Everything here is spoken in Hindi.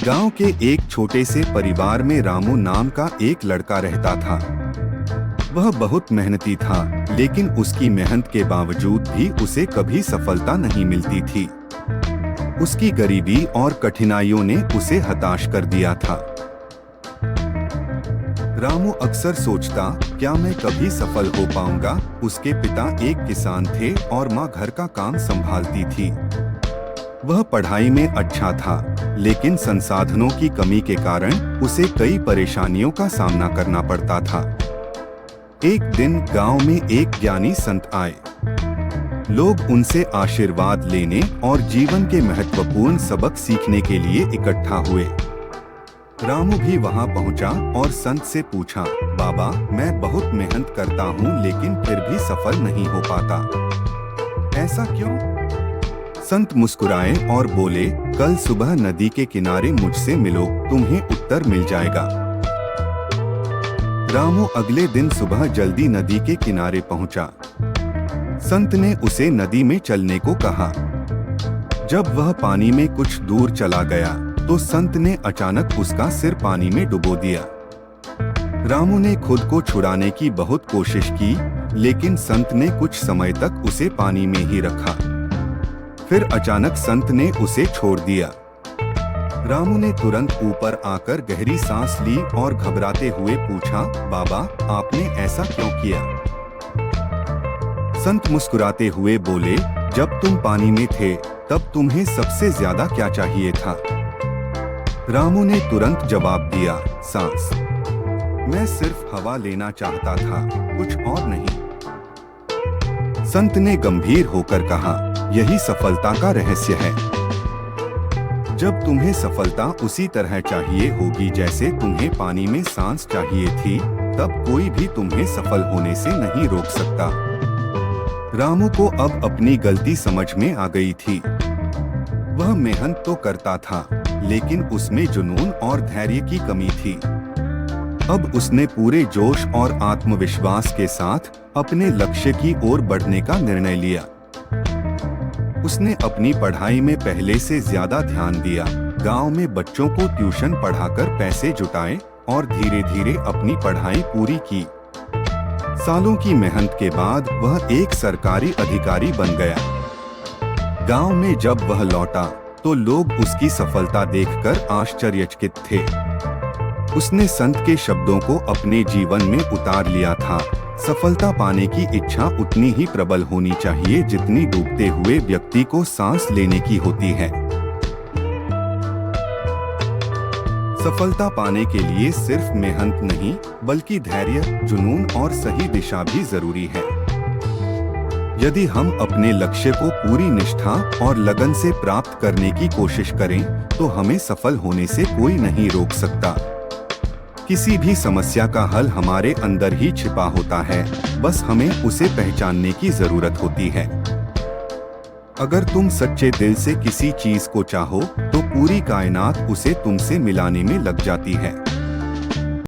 गांव के एक छोटे से परिवार में रामू नाम का एक लड़का रहता था। वह बहुत मेहनती था, लेकिन उसकी मेहनत के बावजूद भी उसे कभी सफलता नहीं मिलती थी। उसकी गरीबी और कठिनाइयों ने उसे हताश कर दिया था। रामू अक्सर सोचता, क्या मैं कभी सफल हो पाऊंगा? उसके पिता एक किसान थे और माँ घर का काम संभालती थी। वह पढ़ाई में अच्छा था, लेकिन संसाधनों की कमी के कारण उसे कई परेशानियों का सामना करना पड़ता था। एक दिन गांव में एक ज्ञानी संत आए। लोग उनसे आशीर्वाद लेने और जीवन के महत्वपूर्ण सबक सीखने के लिए इकट्ठा हुए। रामू भी वहां पहुंचा और संत से पूछा, बाबा, मैं बहुत मेहनत करता हूं, लेकिन फिर भी सफल नहीं हो पाता। ऐसा क्यों? संत मुस्कुराए और बोले, कल सुबह नदी के किनारे मुझसे मिलो, तुम्हें उत्तर मिल जाएगा। रामू अगले दिन सुबह जल्दी नदी के किनारे पहुंचा। संत ने उसे नदी में चलने को कहा। जब वह पानी में कुछ दूर चला गया, तो संत ने अचानक उसका सिर पानी में डुबो दिया। रामू ने खुद को छुड़ाने की बहुत कोशिश की, लेकिन संत ने कुछ समय तक उसे पानी में ही रखा। फिर अचानक संत ने उसे छोड़ दिया। रामू ने तुरंत ऊपर आकर गहरी सांस ली और घबराते हुए पूछा, बाबा, आपने ऐसा क्यों किया? संत मुस्कुराते हुए बोले, जब तुम पानी में थे, तब तुम्हें सबसे ज्यादा क्या चाहिए था? रामू ने तुरंत जवाब दिया, सांस। मैं सिर्फ हवा लेना चाहता था, कुछ और नहीं। संत ने गंभीर होकर कहा, यही सफलता का रहस्य है। जब तुम्हें सफलता उसी तरह चाहिए होगी जैसे तुम्हें पानी में सांस चाहिए थी, तब कोई भी तुम्हें सफल होने से नहीं रोक सकता। रामू को अब अपनी गलती समझ में आ गई थी। वह मेहनत तो करता था, लेकिन उसमें जुनून और धैर्य की कमी थी। अब उसने पूरे जोश और आत्मविश्वास के साथ अपने लक्ष्य की ओर बढ़ने का निर्णय लिया। उसने अपनी पढ़ाई में पहले से ज्यादा ध्यान दिया, गांव में बच्चों को ट्यूशन पढ़ाकर पैसे जुटाए और धीरे धीरे अपनी पढ़ाई पूरी की। सालों की मेहनत के बाद वह एक सरकारी अधिकारी बन गया। गांव में जब वह लौटा, तो लोग उसकी सफलता देखकर आश्चर्यचकित थे। उसने संत के शब्दों को अपने जीवन में उतार लिया था, सफलता पाने की इच्छा उतनी ही प्रबल होनी चाहिए जितनी डूबते हुए व्यक्ति को सांस लेने की होती है। सफलता पाने के लिए सिर्फ मेहनत नहीं, बल्कि धैर्य, जुनून और सही दिशा भी जरूरी है। यदि हम अपने लक्ष्य को पूरी निष्ठा और लगन से प्राप्त करने की कोशिश करें, तो हमें सफल होने से कोई नहीं रोक सकता। किसी भी समस्या का हल हमारे अंदर ही छिपा होता है, बस हमें उसे पहचानने की जरूरत होती है। अगर तुम सच्चे दिल से किसी चीज को चाहो, तो पूरी कायनात उसे तुमसे मिलाने में लग जाती है।